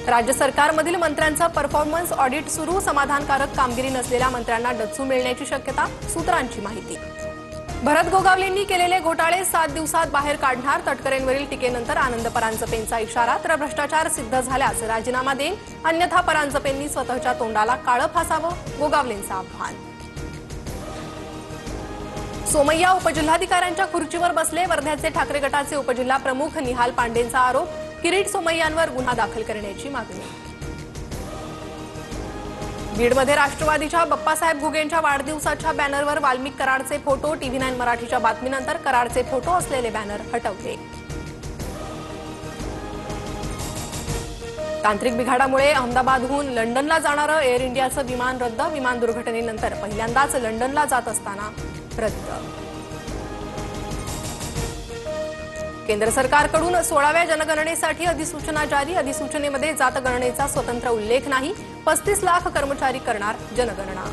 राज्य सरकारमधील मंत्र्यांचा परफॉर्मन्स ऑडिट सुरू, समाधानकारक कामगिरी नसलेल्या मंत्र्यांना डच्चू मिळण्याची शक्यता, सूत्रांची माहिती। भरत गोगावलेंनी केलेले घोटाळे 7 दिवसात बाहेर काढणार, तटकरेंवरील टीकेनंतर आनंद परांजपेंचा इशारा, तर भ्रष्टाचार सिद्ध झाल्यास राजीनामा देईन, अन्यथा परांजपेंनी स्वतःच्या तोंडाला काळं फासावं, गोगावलेंचं आव्हान। सोमय्या उपजिल्हाधिकाऱ्यांच्या खुर्चीवर बसले, वर्ध्याचे ठाकरे गटाचे उपजिल्हा प्रमुख निहाल पांडेंचा आरोप, किरीट सोमय्यांवर गुन्हा दाखल करण्याची मागणी। बीडमध्ये राष्ट्रवादीच्या बाप्पासाहेब घुगेंच्या वाढदिवसाच्या बॅनरवर वाल्मिक कराडचे फोटो, TV9 मराठीच्या बातमीनंतर कराडचे फोटो असलेले बॅनर हटवले। तांत्रिक बिघाडामुळे अहमदाबादहून लंडनला जाणारं एअर इंडियाचं विमान रद्द, विमान दुर्घटनेनंतर पहिल्यांदाच लंडनला जात असताना रद्द। केंद्र सरकारकडून 16व्या जनगणनेसाठी अधिसूचना जारी, अधिसूचनेमध्ये जात गणनेचा स्वतंत्र उल्लेख नाही, 35 लाख कर्मचारी करणार जनगणना।